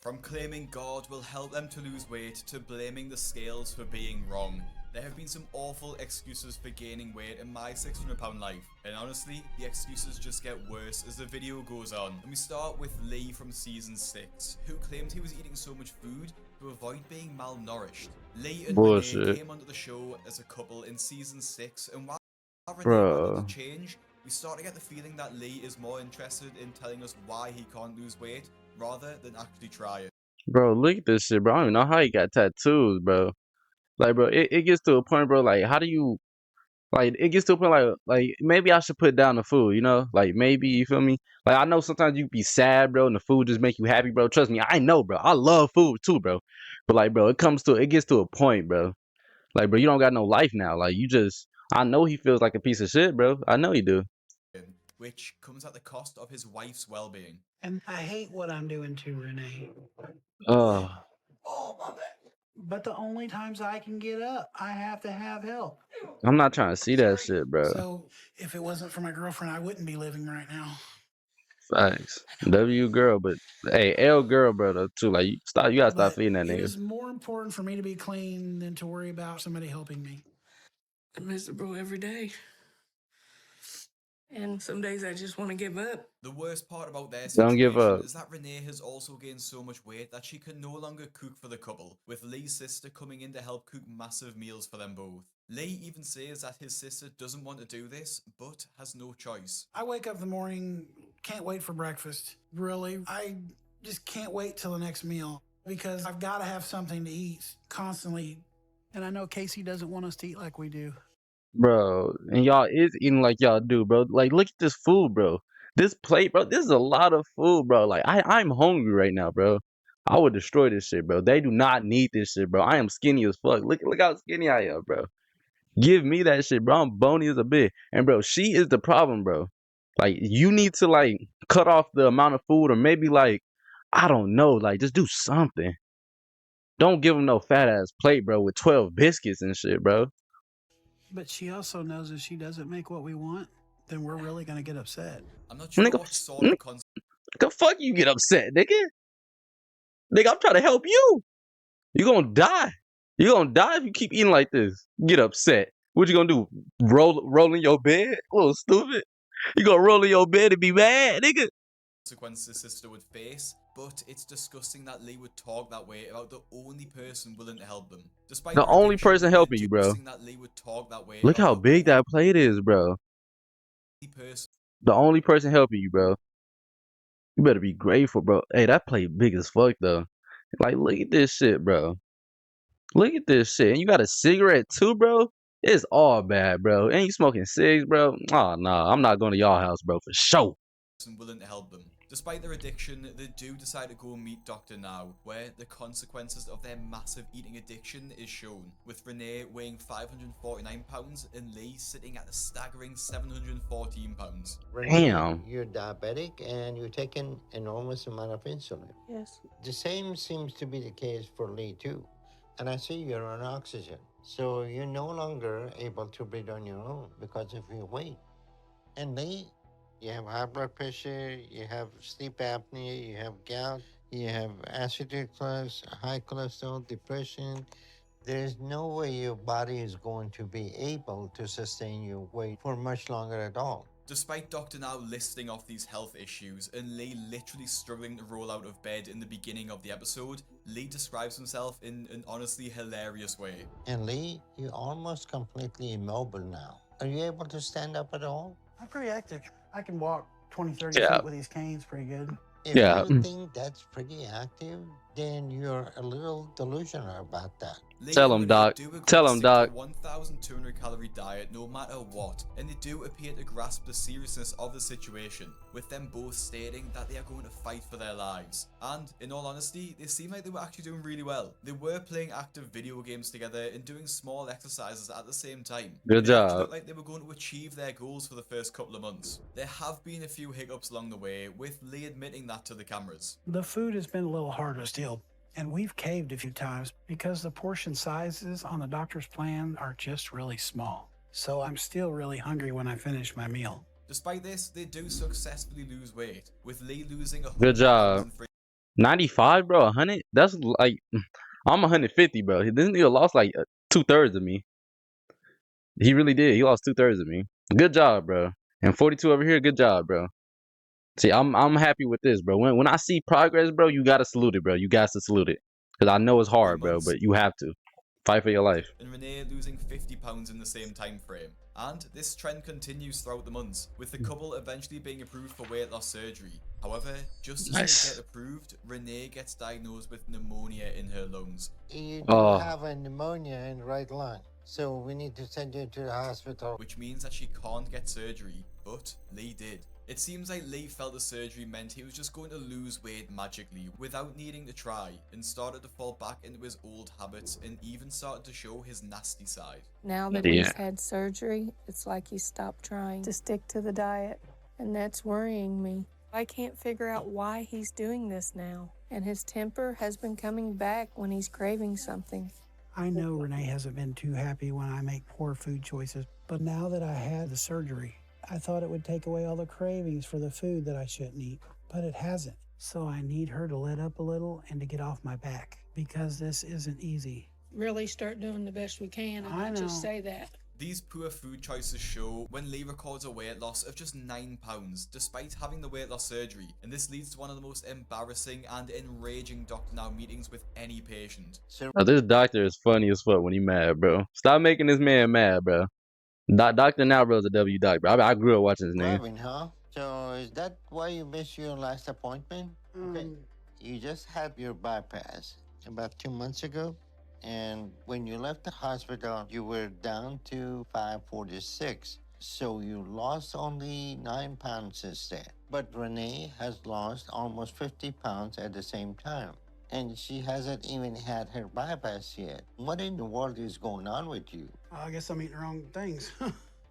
From claiming God will help them to lose weight to blaming the scales for being wrong, there have been some awful excuses for gaining weight in my 600-pound life, and honestly, the excuses just get worse as the video goes on. And we start with Lee from season 6, who claimed he was eating so much food to avoid being malnourished. Lee and Renee Bullshit, came onto the show as a couple in season 6, and while Renee wanted to bro. change, we start to get the feeling that Lee is more interested in telling us why he can't lose weight rather than actually try it. Bro, look at this shit, bro. I don't even know how he got tattoos, bro. Like, bro, it gets to a point, bro. Like, how do you like? It gets to a point, like maybe I should put down the food, you know? Like, maybe you feel me? Like, I know sometimes you be sad, bro, and the food just make you happy, bro. Trust me, I know, bro. I love food too, bro. But like, bro, it gets to a point, bro. Like, bro, you don't got no life now. Like, you just, I know he feels like a piece of shit, bro. I know he do. Which comes at the cost of his wife's well-being. And I hate what I'm doing to Renee. Oh, Oh, my back. But the only times I can get up, I have to have help. I'm not trying to see that shit, bro. So if it wasn't for my girlfriend, I wouldn't be living right now. Facts. W girl, but hey, L girl, bro, though, too. Like, you gotta stop But feeding that it nigga. is more important for me to be clean than to worry about somebody helping me. I miss the bro every day. And some days I just want to give up. The worst part about their Don't give situation up. is that Renee has also gained so much weight that she can no longer cook for the couple, with Lee's sister coming in to help cook massive meals for them both. Lee even says that his sister doesn't want to do this, but has no choice. I wake up in the morning, can't wait for breakfast. Really, I just can't wait till the next meal because I've got to have something to eat constantly. And I know Casey doesn't want us to eat like we do. Bro, and y'all is eating like y'all do, bro. Like, look at this food, bro. This plate, bro. This is a lot of food, bro. Like, I'm hungry right now, bro. I would destroy this shit, bro. They do not need this shit, bro. I am skinny as fuck. Look how skinny I am, bro. Give me that shit, bro. I'm bony as a bitch. And bro, she is the problem, bro. Like, you need to like cut off the amount of food, or maybe like, I don't know, like just do something. Don't give them no fat ass plate, bro, with 12 biscuits and shit, bro. But she also knows if she doesn't make what we want, then we're really going to get upset. I'm not sure Nigga, what sort of the fuck you get upset, nigga? Nigga, I'm trying to help you. You gonna die. You gonna die if you keep eating like this. Get upset. What you gonna do? Roll in your bed? A little stupid. You gonna roll in your bed and be mad, nigga? consequences his sister would face, but it's disgusting that Lee would talk that way about the only person willing to help them. Despite The their only addiction, person helping you, bro. disgusting that Lee would talk that way Look about how the big that plate is, bro. only person. The only person helping you, bro. You better be grateful, bro. Hey, that plate big as fuck, though. Like, look at this shit, bro. Look at this shit. And you got a cigarette, too, bro? It's all bad, bro. Ain't you smoking cigs, bro? Oh, nah. I'm not going to y'all house, bro, for sure. Willing to help them. Despite their addiction, they do decide to go meet Dr. Now, where the consequences of their massive eating addiction is shown, with Renee weighing 549 pounds and Lee sitting at a staggering 714 pounds. Damn. You're diabetic and you're taking enormous amount of insulin. Yes. The same seems to be the case for Lee too. And I see you're on oxygen. So you're no longer able to breathe on your own because of your weight. And Lee, you have high blood pressure, you have sleep apnea, you have gout, you have acid reflux, high cholesterol, depression. There's no way your body is going to be able to sustain your weight for much longer at all. Despite Dr. Now listing off these health issues and Lee literally struggling to roll out of bed in the beginning of the episode, Lee describes himself in an honestly hilarious way. And Lee, you're almost completely immobile now. Are you able to stand up at all? I'm pretty active. I can walk 20, 30 Yeah. feet with these canes pretty good. If Yeah. you think that's pretty active, then you're a little delusional about that. Lee Tell and him, Renee Doc. do agree Tell to him, stick to Doc. a 1,200 calorie diet no matter what, and they do appear to grasp the seriousness of the situation, with them both stating that they are going to fight for their lives. And, in all honesty, they seem like they were actually doing really well. They were playing active video games together and doing small exercises at the same time. Good They actually job. looked like they were going to achieve their goals for the first couple of months. There have been a few hiccups along the way, with Lee admitting that to the cameras. The food has been a little hard to steal, and we've caved a few times because the portion sizes on the doctor's plan are just really small. So I'm still really hungry when I finish my meal. Despite this, they do successfully lose weight, with Lee losing Good job. 100 pounds in 95, bro. 100. That's like I'm 150, bro. This nigga lost like 2/3 of me. He really did. He lost 2/3 of me. Good job, bro. And 42 over here. Good job, bro. See, I'm happy with this, bro. When I see progress, bro, you gotta salute it, bro. You got to salute it, cause I know it's hard, bro, months. but you have to fight for your life. And Renee losing 50 pounds in the same time frame. And this trend continues throughout the months, with the couple eventually being approved for weight loss surgery. However, just as Nice. they get approved, Renee gets diagnosed with pneumonia in her lungs. You do Oh. have a pneumonia in the right lung, so we need to send you to the hospital. Which means that she can't get surgery, but Lee did. It seems like Lee felt the surgery meant he was just going to lose weight magically without needing to try, and started to fall back into his old habits and even started to show his nasty side. Now that Yeah. he's had surgery, it's like he stopped trying to stick to the diet, and that's worrying me. I can't figure out why he's doing this now, and his temper has been coming back when he's craving something. I know Renee hasn't been too happy when I make poor food choices, but now that I had the surgery, I thought it would take away all the cravings for the food that I shouldn't eat, but it hasn't. So I need her to let up a little and to get off my back, because this isn't easy. Really start doing the best we can and I not just know. say that. These poor food choices show when Lee records a weight loss of just 9 pounds despite having the weight loss surgery, and this leads to one of the most embarrassing and enraging Dr. Now meetings with any patient. So Bro, this doctor is funny as fuck when he mad, bro. Stop making this man mad, bro. Doctor Now, bro, is a W doc, bro. I grew up watching his name. Marvin, huh? So is that why you missed your last appointment? Okay. You just had your bypass about 2 months ago, and when you left the hospital, you were down to 546. So you lost only 9 pounds since then. But Renee has lost almost 50 pounds at the same time. And she hasn't even had her bypass yet. What in the world is going on with you? I guess I'm eating the wrong things.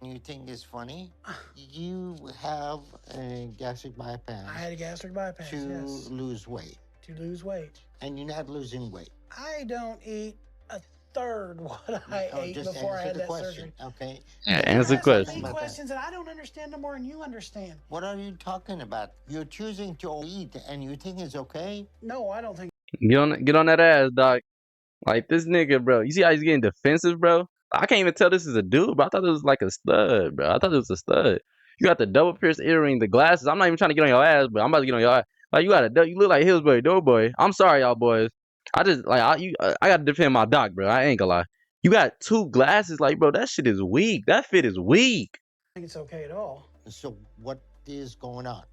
You think it's funny? You have a gastric bypass I had a gastric bypass, to yes, lose weight, to lose weight. and you're not losing weight. I don't eat a third what I Oh, ate just before I answer had the that question, surgery. okay? Yeah, So answer the That's question. so many about that. questions and I don't understand no more than you understand. What are you talking about? You're choosing to eat, and you think it's okay? No, I don't think. Get on that ass, doc. Like this nigga, bro. You see how he's getting defensive, bro? I can't even tell this is a dude, but I thought it was like a stud, bro. I thought it was a stud. You got the double pierced earring, the glasses. I'm not even trying to get on your ass, but I'm about to get on your ass. Like you look like Hillsbury Doughboy. I'm sorry, y'all boys. I just like I got to defend my doc, bro. I ain't gonna lie. You got 2 glasses, like bro. That shit is weak. That fit is weak. I think it's okay at all. So what is going on?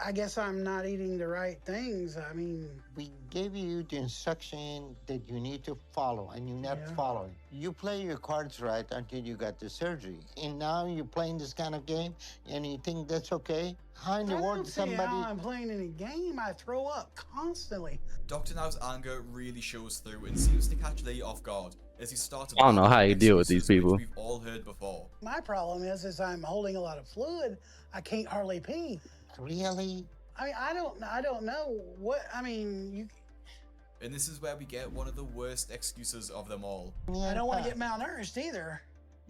I guess I'm not eating the right things. I mean, We gave you the instruction that you need to follow, and you're not Yeah. following. You play your cards right until you got the surgery, and now you're playing this kind of game, and you think that's okay? How in the I world don't see how somebody? I'm playing any game. I throw up constantly. Dr. Now's anger really shows through and seems to catch Lee off guard as he starts I don't know how babbling you deal with these excuses people. which we've all heard before. My problem is I'm holding a lot of fluid. I can't hardly pee. Really? I mean, I don't know what. I mean, you. And this is where we get one of the worst excuses of them all. I don't want to get malnourished either.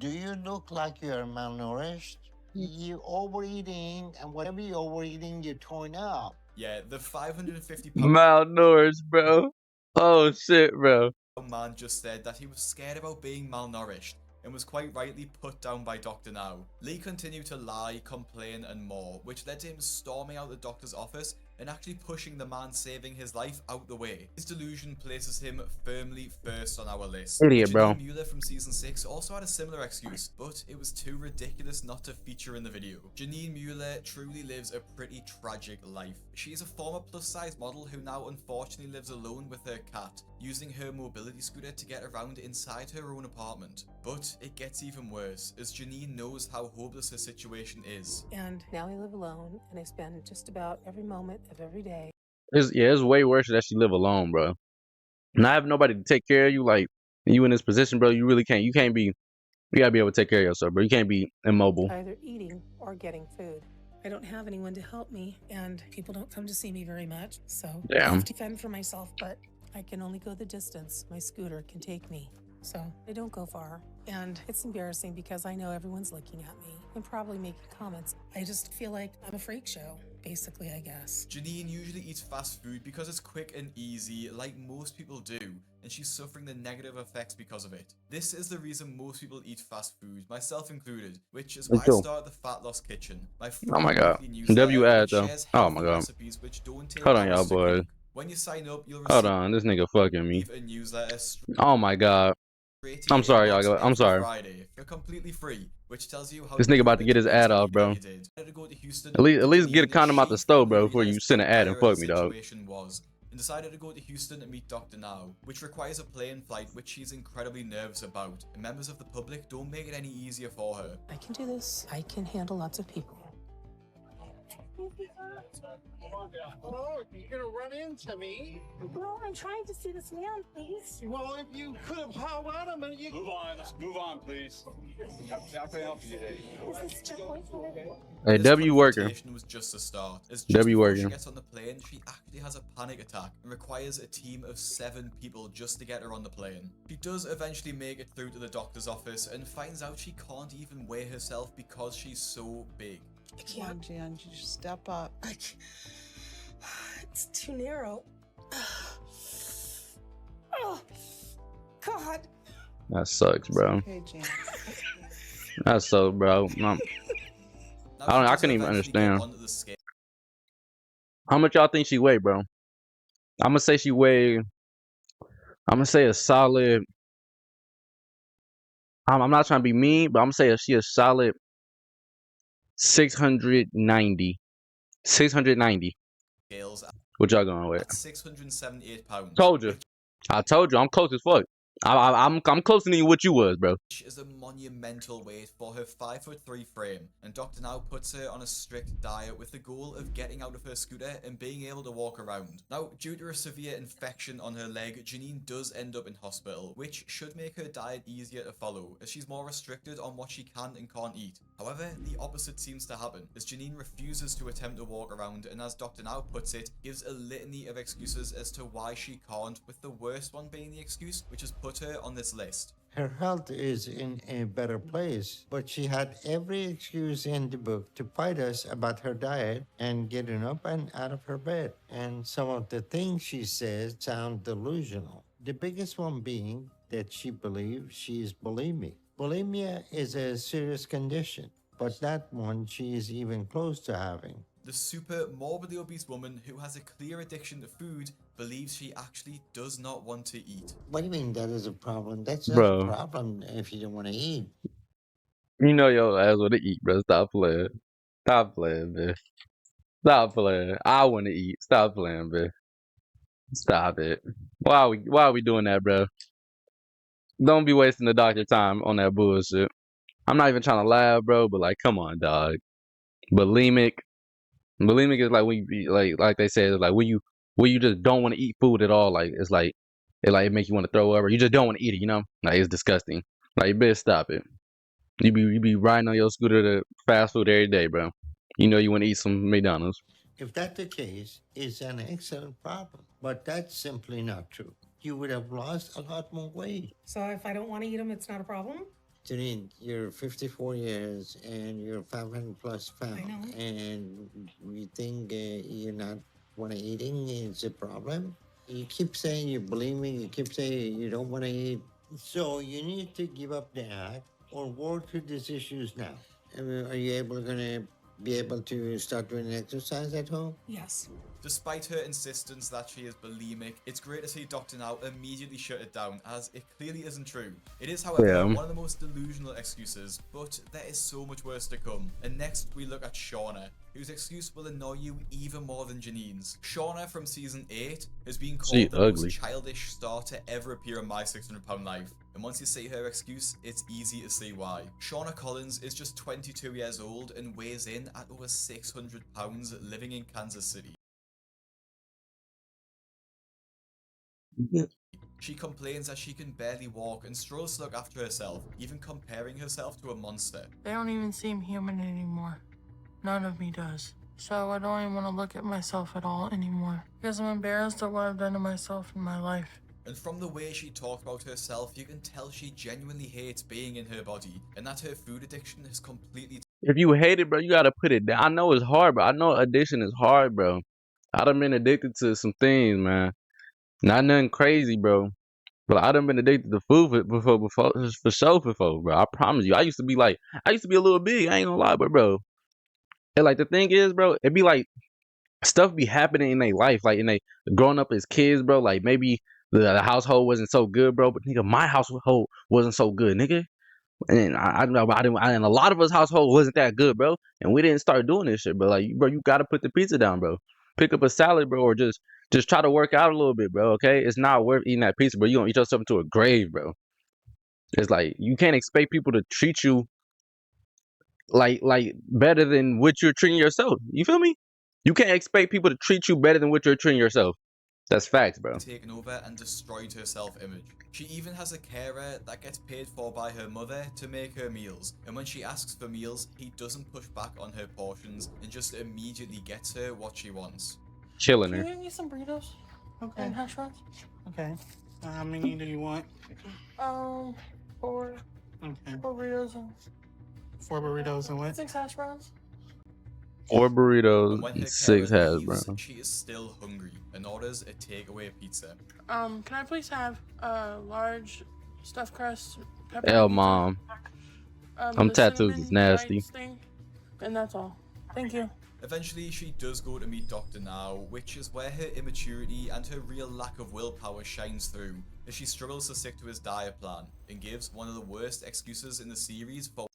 Do you look like you're malnourished? You're overeating, and whatever you're overeating, you're throwing up. Yeah, the 550 pound Malnourished, bro. Oh shit, bro. man just said that he was scared about being malnourished and was quite rightly put down by Dr. Now. Lee continued to lie, complain and more, which led to him storming out the doctor's office and actually pushing the man saving his life out the way. His delusion places him firmly first on our list. Idiot, bro. Janine Mueller from season 6 also had a similar excuse, but it was too ridiculous not to feature in the video. Janine Mueller truly lives a pretty tragic life. She is a former plus-size model who now unfortunately lives alone with her cat, using her mobility scooter to get around inside her own apartment. But it gets even worse, as Janine knows how hopeless her situation is. And now I live alone, and I spend just about every moment of every day. It's way worse that she live alone, bro. Not have nobody to take care of you, like you in this position, bro. You really can't. You can't be. You gotta be able to take care of yourself, bro. You can't be immobile. Either eating or getting food. I don't have anyone to help me, and people don't come to see me very much, so I Damn. have to fend for myself, but I can only go the distance my scooter can take me. So I don't go far. And it's embarrassing because I know everyone's looking at me and probably making comments. I just feel like I'm a freak show. basically, I guess. Janine usually eats fast food because it's quick and easy, like most people do, and she's suffering the negative effects because of it. This is the reason most people eat fast food, myself included, which is why I Cool. started the Fat Loss Kitchen. My Oh my free God. weekly newsletter, W ad which though. shares Oh healthy my God. recipes which don't take Hold on, y'all hours to boys. cook. When you sign up, you'll Hold receive on, this nigga fucking me. a newsletter Oh my God. straight to I'm your sorry, inbox y'all. I'm every sorry. Friday for completely free, which tells you how This nigga you about to get his improved ad the off, week bro. that you did. Decided to go to Houston At least with get a Janine, condom out the she stove, finally bro, before you realized send an how ad and dire fuck her me, dog. situation was, and decided to go to Houston and meet Dr. Now, which requires a plane flight which she's incredibly nervous about, and members of the public don't make it any easier for her. I can do this. I can handle lots of people. Oh, you're gonna run into me. No, I'm trying to see this man, please. Well, if you could have held on a minute, you. Move on, please. How can I help you today? This is checkpoint for me. Hey, This W worker. confrontation was just the start, as just W before she worker. gets on the plane, she actually has a panic attack and requires a team of 7 people just to get her on the plane. She does eventually make it through to the doctor's office and finds out she can't even weigh herself because she's so big. I can't. Jan, just step up. I can't. It's too narrow. Oh, God. That sucks, bro. Okay, Jan. That sucks, bro. Now, I she does couldn't even eventually get understand. onto the scale. How much y'all think she weigh, bro? I'm gonna say she weigh. I'm gonna say a solid. I'm not trying to be mean, but I'm gonna say she a solid 690. 690. Scales What y'all going with? at 678 pounds. Told you. I told you. I'm close as fuck. I'm closer than what you was, bro. Which is a monumental weight for her 5'3" frame, and Dr. Now puts her on a strict diet with the goal of getting out of her scooter and being able to walk around. Now, due to a severe infection on her leg, Janine does end up in hospital, which should make her diet easier to follow, as she's more restricted on what she can and can't eat. However, the opposite seems to happen, as Janine refuses to attempt to walk around, and as Dr. Now puts it, gives a litany of excuses as to why she can't, with the worst one being the excuse which has put her on this list. Her health is in a better place, but she had every excuse in the book to fight us about her diet and getting up and out of her bed. And some of the things she says sound delusional. The biggest one being that she believes she is bulimic. Bulimia is a serious condition, but not one she is even close to having. The super morbidly obese woman who has a clear addiction to food believes she actually does not want to eat. What do you mean that is a problem? That's not Bro. a problem if you don't want to eat. You know your ass want to eat, bro. Stop playing. Stop playing, man. Stop playing. I want to eat. Stop playing, man. Stop it. Why are we doing that, bro? Don't be wasting the doctor time on that bullshit. I'm not even trying to laugh, bro, but like, come on, dog. Bulimic is like when you like they said, like when you just don't want to eat food at all. Like it's like it make you want to throw up, or you just don't want to eat it. You know, like it's disgusting. Like you better stop it. You be riding on your scooter to fast food every day, bro. You know you want to eat some McDonald's. If that's the case, it's an excellent problem. But that's simply not true. You would have lost a lot more weight. So if I don't want to eat them, it's not a problem? Janine, you're 54 years and you're 500 plus pounds. I know. And you think you're not want to eating is a problem? You keep saying you're bulimic. You keep saying you don't want to eat. So you need to give up the act or work through these issues now. I mean, are you going to be able to start doing exercise at home? Yes. Despite her insistence that she is bulimic, it's great to see Dr. Now immediately shut it down, as it clearly isn't true. It is, however, Yeah. one of the most delusional excuses, but there is so much worse to come. And next, we look at Shauna, whose excuse will annoy you even more than Janine's. Shauna from season 8 has been She called the ugly. most childish star to ever appear in My 600 Pound Life. And once you see her excuse, it's easy to see why. Shauna Collins is just 22 years old and weighs in at over 600 pounds, living in Kansas City. She complains that she can barely walk and struggles to look after herself, even comparing herself to a monster. They don't even seem human anymore. None of me does. So I don't even want to look at myself at all anymore. Because I'm embarrassed at what I've done to myself in my life. And from the way she talked about herself, you can tell she genuinely hates being in her body, and that her food addiction has completely If you hate it, bro, you gotta put it down. I know it's hard, bro. I know addiction is hard, bro. I done been addicted to some things, man. Not nothing crazy, bro. But I done been addicted to food for sure before, bro. I promise you. I used to be a little big. I ain't gonna lie, but bro. And like the thing is, bro, it be like stuff be happening in their life, like in they growing up as kids, bro. Like maybe the household wasn't so good, bro. But nigga, my household wasn't so good, nigga. And I know, but and a lot of us household wasn't that good, bro. And we didn't start doing this shit, bro. Like, bro, you gotta put the pizza down, bro. Pick up a salad, bro, or just try to work out a little bit, bro. Okay, it's not worth eating that pizza, bro. You gonna eat yourself into a grave, bro. It's like you can't expect people to treat you like better than what you're treating yourself. You feel me? You can't expect people to treat you better than what you're treating yourself. That's facts, bro. Taken over and destroyed her self-image. She even has a carer that gets paid for by her mother to make her meals, and when she asks for meals, he doesn't push back on her portions and just immediately gets her what she wants. Killing Can her. you give me some burritos Okay. and hash browns? Okay. How many do you want? 4 Okay. burritos and 4 burritos and what? 6 hash browns. 4 burritos, And when her 6 carer hash leaves, browns. she is still hungry and orders a takeaway pizza. Can I please have a large stuffed crust pepperoni L pizza? mom. The tattoos is cinnamon nasty. bites thing, and that's all. Thank you. Eventually, she does go to meet Dr. Now, which is where her immaturity and her real lack of willpower shines through, as she struggles to stick to his diet plan, and gives one of the worst excuses in the series for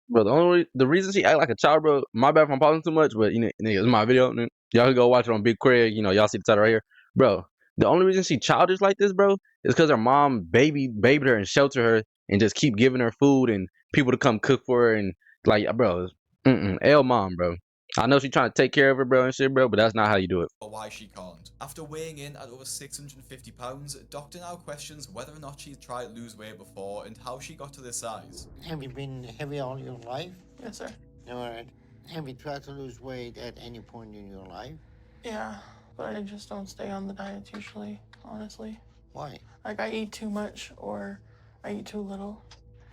Bro, the reason she act like a child, bro. My bad if I'm pausing too much, but you know, it's my video. Y'all can go watch it on Big Craig. You know, y'all see the title right here, bro. The only reason she childish like this, bro, is because her mom babied her and shelter her and just keep giving her food and people to come cook for her and like, bro, L mom, bro. I know she trying to take care of her, bro, and shit, bro, but that's not how you do it. why she can't. After weighing in at over 650 pounds, Dr. Now questions whether or not she's tried to lose weight before and how she got to this size. Have you been heavy all your life? Yes, sir. All right. Have you tried to lose weight at any point in your life? Yeah, but I just don't stay on the diets usually, honestly. Why? Like, I eat too much or I eat too little.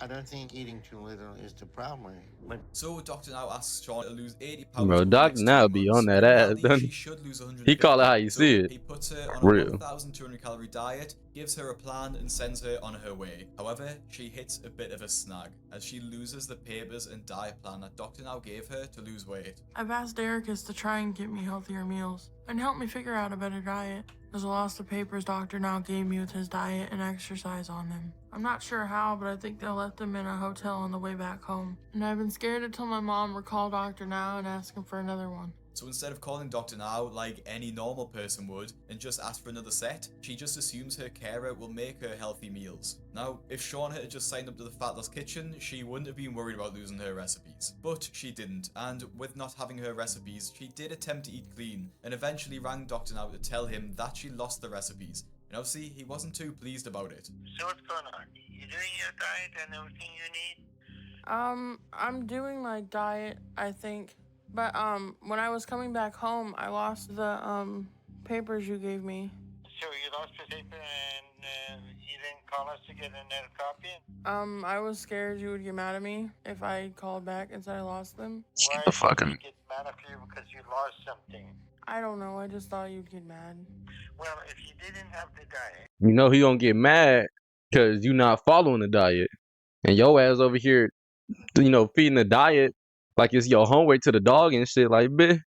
I don't think eating too little is the problem. But So Dr. Now asks Sean to lose 80 pounds. Bro, over the Doc next now 2 be months. on that In ass, reality, doesn't she he? should lose 150. He call it how you So see it. he puts her on Real. a 1,200 calorie diet, gives her a plan, and sends her on her way. However, she hits a bit of a snag as she loses the papers and diet plan that Dr. Now gave her to lose weight. I've asked Ericus to try and get me healthier meals and help me figure out a better diet. There's a lost the papers Dr. Now gave me with his diet and exercise on them. I'm not sure how, but I think they left them in a hotel on the way back home. And I've been scared to tell my mom or call Dr. Now and ask him for another one. So instead of calling Dr. Now like any normal person would and just ask for another set, she just assumes her carer will make her healthy meals. Now, if Sean had just signed up to the Fatless Kitchen, she wouldn't have been worried about losing her recipes. But she didn't, and with not having her recipes, she did attempt to eat clean, and eventually rang Dr. Now to tell him that she lost the recipes. And obviously, he wasn't too pleased about it. so what's going on? You doing your diet and everything you need? I'm doing my diet, I think. But, when I was coming back home, I lost the, papers you gave me. So you lost the paper and you didn't call us to get another copy? I was scared you would get mad at me if I called back and said I lost them. Why the did fucking- we get mad at you because you lost something? I don't know, I just thought you'd get mad. Well, if you didn't have the diet, You know he gonna get mad because you not following the diet. And your ass over here, you know, feeding the diet like it's your homework to the dog and shit. Like, bitch,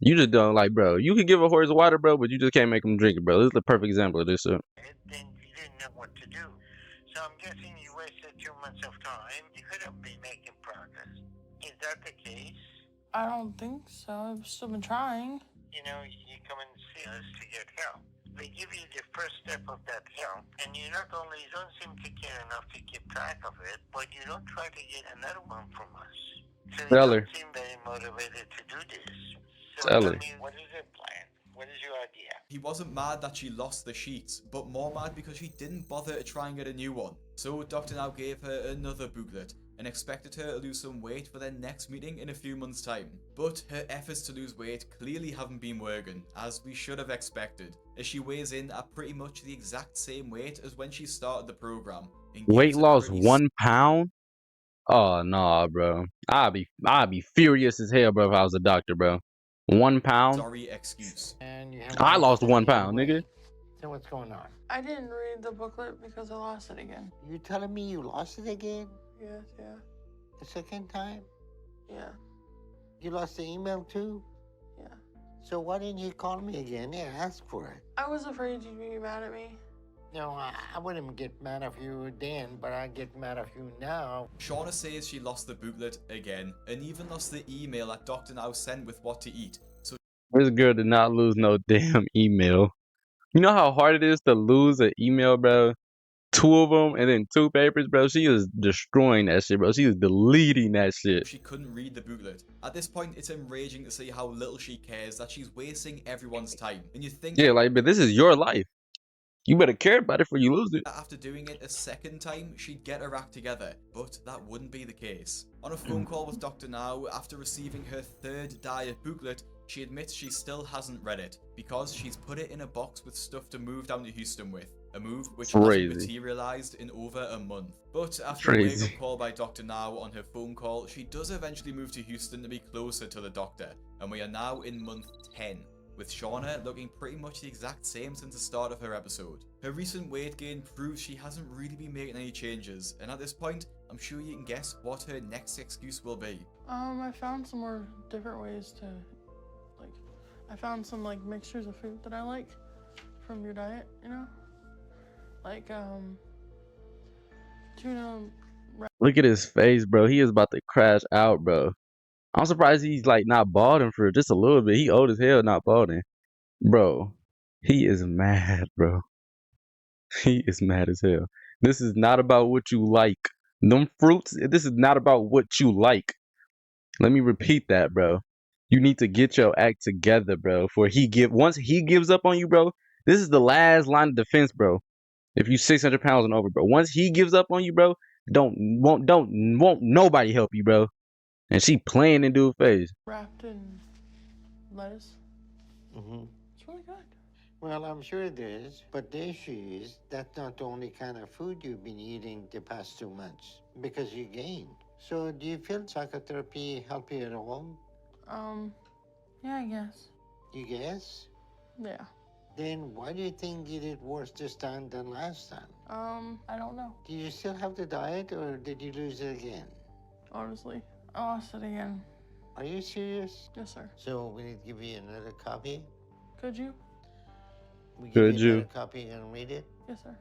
you just don't like, bro. You could give a horse water, bro, but you just can't make him drink it, bro. This is the perfect example of this shit. then you didn't know what to do. So I'm guessing you wasted 2 months of time. You could have been making progress. Is that the case? I don't think so, I've still been trying. You know, you come and see us to get help. They give you the first step of that help, and you not only don't seem to care enough to keep track of it, but you don't try to get another one from us. So you Tell her. don't seem very motivated to do this. So Tell tell her. me, what is your plan? What is your idea? He wasn't mad that she lost the sheets, but more mad because she didn't bother to try and get a new one. So Dr. Now gave her another booklet and expected her to lose some weight for their next meeting in a few months' time. But her efforts to lose weight clearly haven't been working, as we should have expected, as she weighs in at pretty much the exact same weight as when she started the program. and Weight gives a loss pretty 1 pound? Oh no, bro. I'd be furious as hell, bro, if I was a doctor, bro. 1 pound. sorry excuse. And you have I lost 1 1 pound, nigga. So what's going on? I didn't read the booklet because I lost it again. You telling me you lost it again? Yes, yeah, The second time? yeah, You lost the email too? yeah. So why didn't you call me again and ask for it? I was afraid you'd be mad at me. No, I wouldn't get mad at you then, but I get mad at you now. Shauna says she lost the booklet again, and even lost the email that Dr. Now sent with what to eat. So This girl did not lose no damn email. You know how hard it is to lose an email, bro? 2 of them and then 2 papers, bro. She is destroying that shit, bro. She is deleting that shit. she couldn't read the booklet. At this point, it's enraging to see how little she cares, that she's wasting everyone's time. And you think Yeah, like, but this is your life. You better care about it before you lose it. that after doing it a second time, she'd get her act together, but that wouldn't be the case. On a phone call with Dr. Now, after receiving her 3rd diet booklet, she admits she still hasn't read it, because she's put it in a box with stuff to move down to Houston with. A move which Crazy. hasn't materialized in over a month. But after a Crazy. wake-up call by Dr. Now on her phone call, she does eventually move to Houston to be closer to the doctor, and we are now in month 10. With Shauna looking pretty much the exact same since the start of her episode. Her recent weight gain proves she hasn't really been making any changes, and at this point, I'm sure you can guess what her next excuse will be. I found some more different ways to, like, I found some, like, mixtures of food that I like from your diet, you know? Like, tuna. Look at his face, bro. He is about to crash out, bro. I'm surprised he's like not balding for just a little bit. He old as hell, not balding. Bro, he is mad, bro. He is mad as hell. This is not about what you like. Them fruits, this is not about what you like. Let me repeat that, bro. You need to get your act together, bro. Once he gives up on you, bro, this is the last line of defense, bro. If you 600 pounds and over, bro. Once he gives up on you, bro, won't nobody help you, bro. And she playing in dude's face. Wrapped in lettuce. Mm-hmm. It's really good. Well, I'm sure it is, but the issue is that's not the only kind of food you've been eating the past 2 months because you gained. So do you feel psychotherapy help you at all? Yeah, I guess. You guess? Yeah. Then why do you think you did worse this time than last time? I don't know. Do you still have the diet or did you lose it again? Honestly, I lost it again. Are you serious? Yes, sir. So we need to give you another copy? Could you? We give Could you you? another copy and read it? Yes, sir.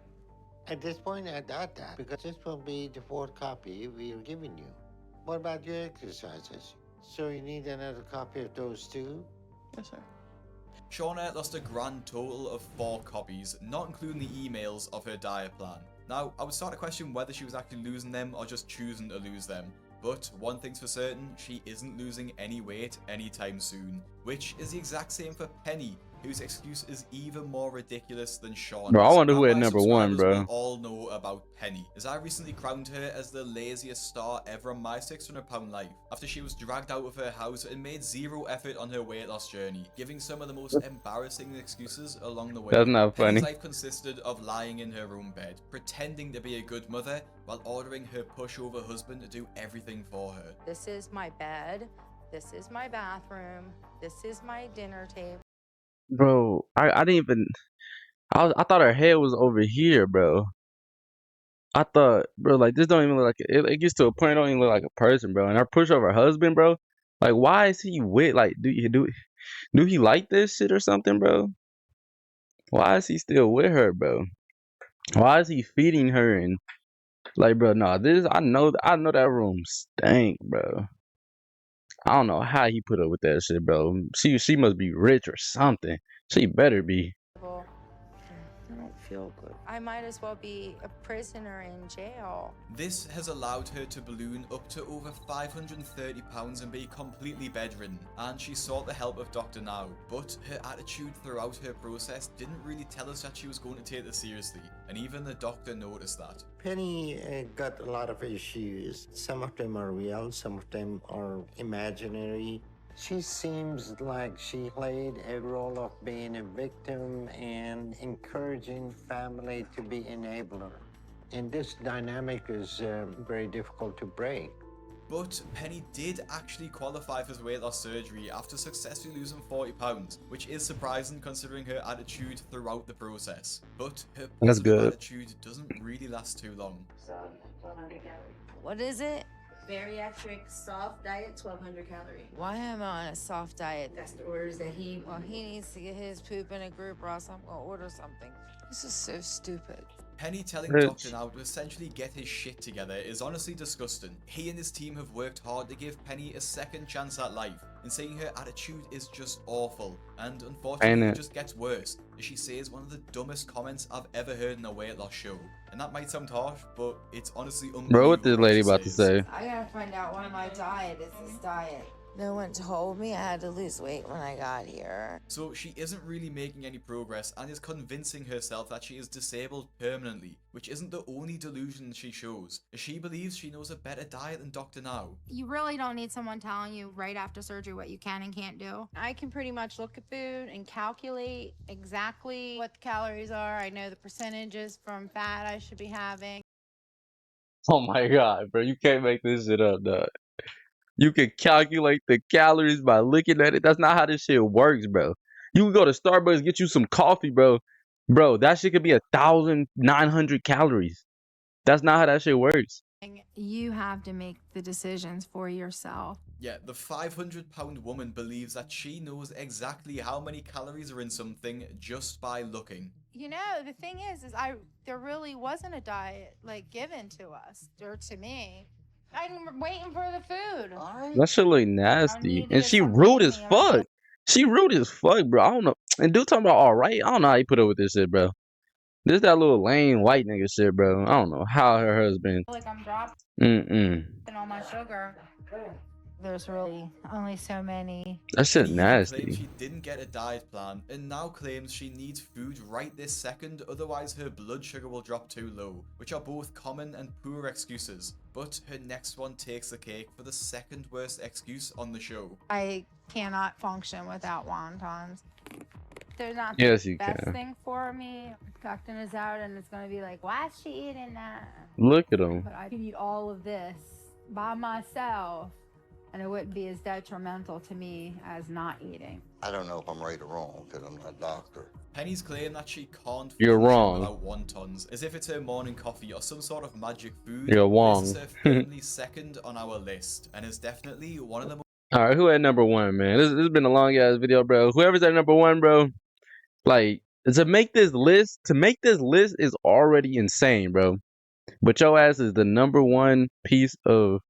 At this point, I doubt that because this will be the 4th copy we are giving you. What about your exercises? So you need another copy of those too? Yes, sir. Shauna lost a grand total of 4 copies, not including the emails of her diet plan. Now, I would start to question whether she was actually losing them or just choosing to lose them. But one thing's for certain, she isn't losing any weight anytime soon. Which is the exact same for Penny, whose excuse is even more ridiculous than Shauna's. Bro, I wonder who Now, had my number 1, subscribers bro. will all know about Penny, as I recently crowned her as the laziest star ever on my 600 pound life, after she was dragged out of her house and made zero effort on her weight loss journey, giving some of the most embarrassing excuses along the way. That's not funny. Penny's life consisted of lying in her own bed, pretending to be a good mother, while ordering her pushover husband to do everything for her. This is my bed. This is my bathroom. This is my dinner table. Bro, I didn't even. I thought her head was over here, bro. I thought, bro, like this don't even look like it gets to a point it don't even look like a person, bro. And her pushover husband, bro. Like, why is he with? Like, do he like this shit or something, bro? Why is he still with her, bro? Why is he feeding her and like, bro? No, I know that room stank, bro. I don't know how he put up with that shit, bro. She must be rich or something. She better be. I don't feel good. I might as well be a prisoner in jail. This has allowed her to balloon up to over 530 pounds and be completely bedridden, and she sought the help of Dr. Now, but her attitude throughout her process didn't really tell us that she was going to take this seriously, and even the doctor noticed that. Penny got a lot of issues. Some of them are real, some of them are imaginary. She seems like she played a role of being a victim and encouraging family to be enabler. And this dynamic is very difficult to break. But Penny did actually qualify for weight loss surgery after successfully losing 40 pounds, which is surprising considering her attitude throughout the process. But her That's positive good. attitude doesn't really last too long. What is it? Bariatric soft diet, 1,200 calories. Why am I on a soft diet? That's the orders that he. Well, he needs to get his poop in a group or else I'm gonna order something. This is so stupid. Penny telling Rich. Dr. Now to essentially get his shit together is honestly disgusting. He and his team have worked hard to give Penny a second chance at life, and saying her attitude is just awful, and unfortunately it just gets worse, as she says one of the dumbest comments I've ever heard in a weight loss show. And that might sound harsh, but it's honestly unbelievable. Bro, what this what lady she about to says. say? I gotta find out why my diet is this diet. No one told me I had to lose weight when I got here. So she isn't really making any progress and is convincing herself that she is disabled permanently, which isn't the only delusion she shows, as she believes she knows a better diet than Dr. Now. You really don't need someone telling you right after surgery what you can and can't do. I can pretty much look at food and calculate exactly what the calories are. I know the percentages from fat I should be having. Oh my god, bro, you can't make this shit up, dog. You can calculate the calories by looking at it. That's not how this shit works, bro. You can go to Starbucks, get you some coffee, bro. Bro, that shit could be 1,900 calories. That's not how that shit works. You have to make the decisions for yourself. Yeah, the 500-pound woman believes that she knows exactly how many calories are in something just by looking. You know, the thing is there really wasn't a diet like given to us or to me. I'm waiting for the food. That shit look nasty. And she rude as fuck. She rude as fuck, bro. I don't know. And dude talking about alright. I don't know how you put up with this shit, bro. This that little lame white nigga shit, bro. I don't know how her husband. Like I'm dropping all my sugar. There's really only so many. That shit Penny even claims nasty. she didn't get a diet plan and now claims she needs food right this second, otherwise her blood sugar will drop too low, which are both common and poor excuses. But her next one takes the cake for the second worst excuse on the show. I cannot function without wontons. They're not Yes, the you best can. thing for me. Dr. is out and it's gonna be like, why is she eating that? Look at him. But I could eat all of this by myself and it wouldn't be as detrimental to me as not eating. I don't know if I'm right or wrong because I'm not a doctor. Penny's claim that she can't You're function wrong. without wontons, as if it's her morning coffee or some sort of magic food. You're wrong. This is her firmly second on our list, and is definitely one of the Alright, who at number one, man? This has been a long ass video, bro. Whoever's at number one, bro, like to make this list is already insane, bro. But your ass is the number one piece of.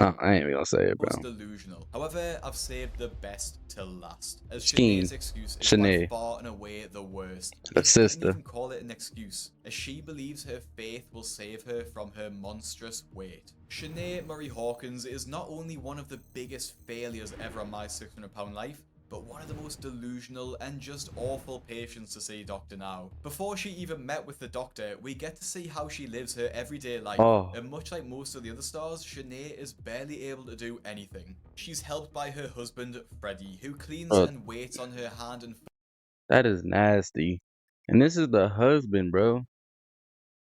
No, I ain't even gonna say it, bro. most delusional. However, I've saved the best till last, as Sheen. Shanae's excuse is Shanae. by far and away the worst. Her Because you can't sister. even call it an excuse, as she believes her faith will save her from her monstrous weight. Shanae Murray Hawkins is not only one of the biggest failures ever on My 600-Pound Life, but one of the most delusional and just awful patients to see Dr. Now. Before she even met with the doctor, we get to see how she lives her everyday life, Oh. and much like most of the other stars, Shanae is barely able to do anything. She's helped by her husband, Freddie, who cleans and waits on her hand and That is nasty. And this is the husband, bro.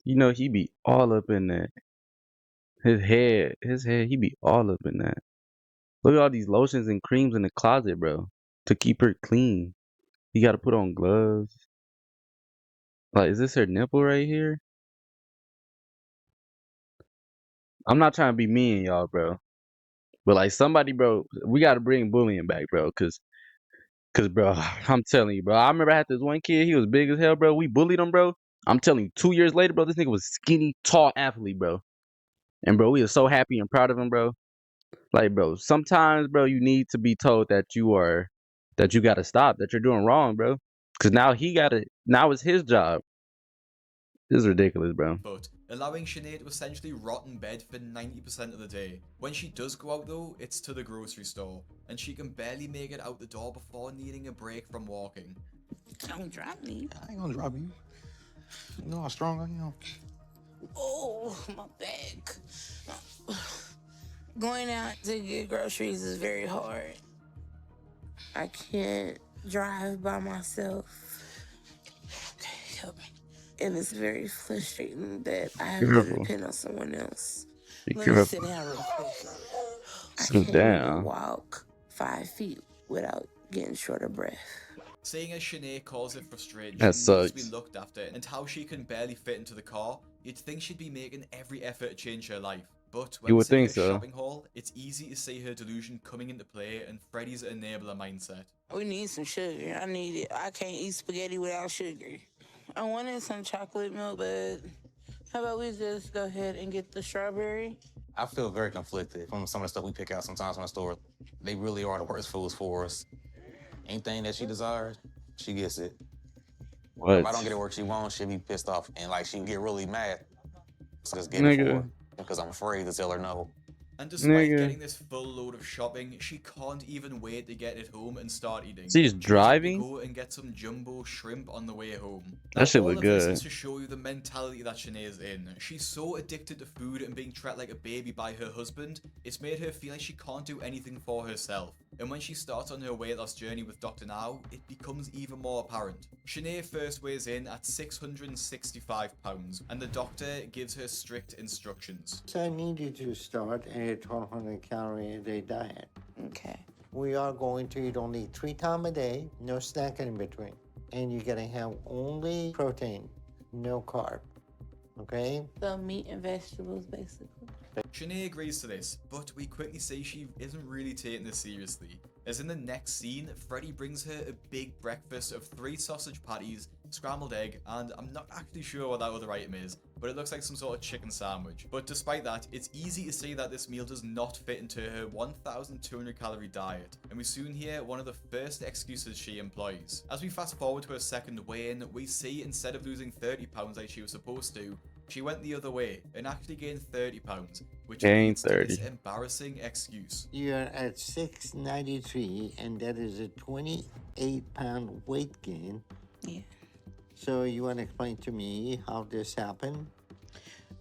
You know he be all up in that. His head, he be all up in that. Look at all these lotions and creams in the closet, bro. To keep her clean. He gotta put on gloves. Like, is this her nipple right here? I'm not trying to be mean, y'all, bro. But like somebody, bro, we gotta bring bullying back, bro. Cause, bro, I'm telling you, bro. I remember I had this one kid, he was big as hell, bro. We bullied him, bro. I'm telling you, 2 years later, bro, this nigga was skinny, tall athlete, bro. And bro, we are so happy and proud of him, bro. Like, bro, sometimes, bro, you need to be told that you gotta stop, that you're doing wrong, bro. Cause now now it's his job. This is ridiculous, bro. but allowing Shanae to essentially rot in bed for 90% of the day. When she does go out though, it's to the grocery store, and she can barely make it out the door before needing a break from walking. Don't drop me. I ain't gonna drop you. You know how strong I am. Oh, my back. Going out to get groceries is very hard. I can't drive by myself. Okay, help me. And it's very frustrating that I have to Careful. depend on someone else. Be Let me careful. sit down real quick. I Sit can't down. even walk 5 feet without getting short of breath. Seeing as Shanae calls it frustrating, That she needs to be sucks. looked after, and how she can barely fit into the car, you'd think she'd be making every effort to change her life. But when You we would see her think so. shopping haul, it's easy to see her delusion coming into play and Freddy's enabler mindset. We need some sugar. I need it. I can't eat spaghetti without sugar. I wanted some chocolate milk, but how about we just go ahead and get the strawberry? I feel very conflicted from some of the stuff we pick out sometimes from the store. They really are the worst foods for us. Anything that she desires, she gets it. What? If I don't get it where she wants, she'll be pissed off and like she'll get really mad. So just get it for her because I'm afraid to tell her no. And despite getting this full load of shopping, she can't even wait to get it home and start eating. She's Choosing driving? to go and get some jumbo shrimp on the way home. That shit all look of this good. is to show you the mentality that Shanae is in. She's so addicted to food and being treated like a baby by her husband, it's made her feel like she can't do anything for herself. And when she starts on her weight loss journey with Dr. Now, it becomes even more apparent. Shanae first weighs in at 665 pounds, and the doctor gives her strict instructions. So I need you to start a 1,200 calorie a day diet. Okay. We are going to eat only 3 times a day, no snack in between. And you're gonna have only protein, no carb. Okay? So meat and vegetables, basically. Shanae agrees to this, but we quickly see she isn't really taking this seriously. As in the next scene, Freddy brings her a big breakfast of 3 sausage patties, scrambled egg, and I'm not actually sure what that other item is, but it looks like some sort of chicken sandwich. But despite that, it's easy to see that this meal does not fit into her 1,200 calorie diet, and we soon hear one of the first excuses she employs. As we fast forward to her second weigh-in, we see instead of losing 30 pounds like she was supposed to, she went the other way and actually gained 30 pounds, which Gained leads to this 30. embarrassing excuse. You're at 693, and that is a 28-pound weight gain. Yeah. So you want to explain to me how this happened?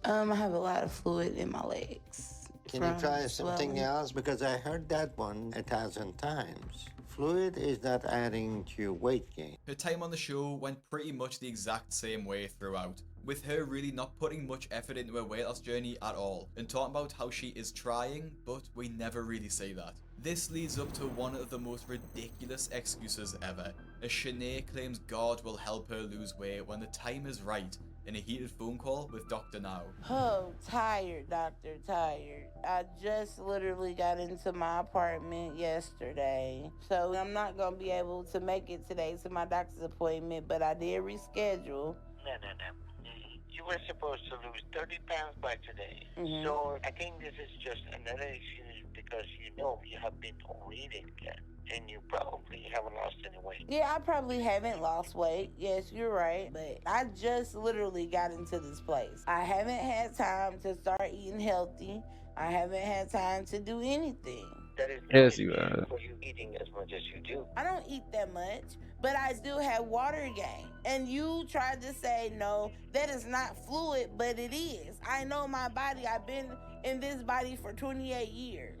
I have a lot of fluid in my legs. Can you from try something swelling. else? Because I heard that one 1,000 times. Fluid is not adding to your weight gain. Her time on the show went pretty much the exact same way throughout, with her really not putting much effort into her weight loss journey at all, and talking about how she is trying, but we never really see that. This leads up to one of the most ridiculous excuses ever, as Shanae claims God will help her lose weight when the time is right, in a heated phone call with Dr. Now. Oh, tired, doctor, tired. I just literally got into my apartment yesterday, so I'm not gonna be able to make it today to my doctor's appointment, but I did reschedule. No. You were supposed to lose 30 pounds by today. Mhm. So I think this is just another excuse because you know you have been overeating again. And you probably haven't lost any weight. Yeah, I probably haven't lost weight. Yes, you're right. But I just literally got into this place. I haven't had time to start eating healthy. I haven't had time to do anything. That is Yes, you are. for you eating as much as you do. I don't eat that much, but I do have water gain. And you tried to say, no, that is not fluid, but it is. I know my body. I've been in this body for 28 years.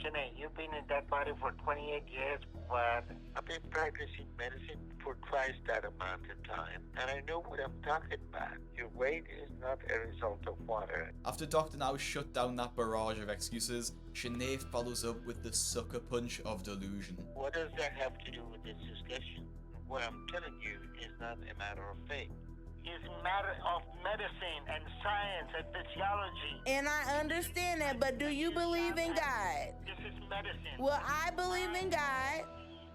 Shanae, you've been in that body for 28 years, but I've been practicing medicine for twice that amount of time, and I know what I'm talking about. Your weight is not a result of water. After Dr. Now shut down that barrage of excuses, Shanae follows up with the sucker punch of delusion. What does that have to do with this discussion? What I'm telling you is not a matter of faith. It's a matter of medicine and science and physiology. And I understand that, but do you believe in God? This is medicine. Well, I believe in God,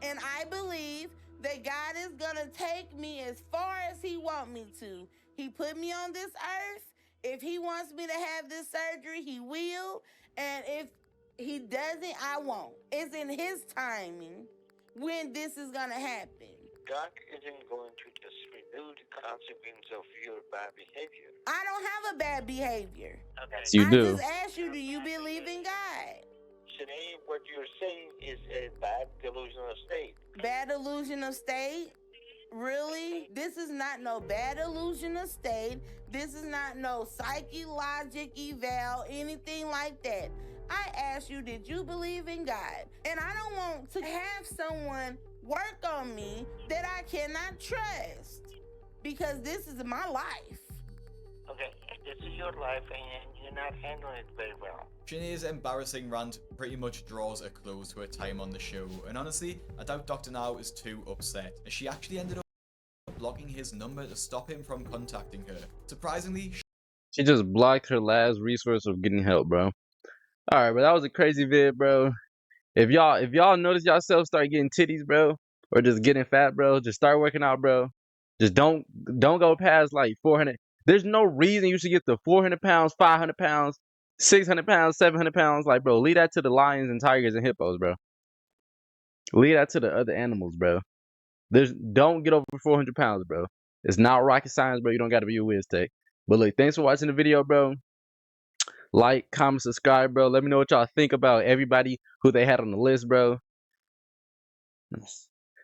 and I believe that God is gonna take me as far as He wants me to. He put me on this earth. If He wants me to have this surgery, He will. And if He doesn't, I won't. It's in His timing when this is gonna happen. God isn't going to just remove the consequence of your bad behavior. I don't have a bad behavior. Okay. You do. I just asked you, do you believe in God? Shanae, what you're saying is a bad delusional state. Bad illusional state? Really? This is not no bad illusional state. This is not no psychologic eval, anything like that. I asked you, did you believe in God? And I don't want to have someone work on me that I cannot trust. because this is my life. Okay, this is your life and you're not handling it very well. Shanae's embarrassing rant pretty much draws a close to her time on the show, and honestly, I doubt Dr. Now is too upset, as she actually ended up blocking his number to stop him from contacting her. Surprisingly, She just blocked her last resource of getting help, bro. Alright, but that was a crazy vid, bro. If y'all notice yourself start getting titties, bro, or just getting fat, bro, just start working out, bro. Just don't go past like 400. There's no reason you should get to 400 pounds, 500 pounds, 600 pounds, 700 pounds. Like, bro, leave that to the lions and tigers and hippos, bro. Leave that to the other animals, bro. Don't get over 400 pounds, bro. It's not rocket science, bro. You don't got to be a whiz tech. But look, thanks for watching the video, bro. Like, comment, subscribe, bro. Let me know what y'all think about everybody who they had on the list, bro.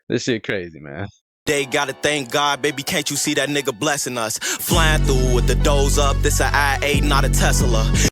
This shit crazy, man. They gotta thank God, baby, can't you see that nigga blessing us? Flying through with the doors up, this a I-8, not a Tesla.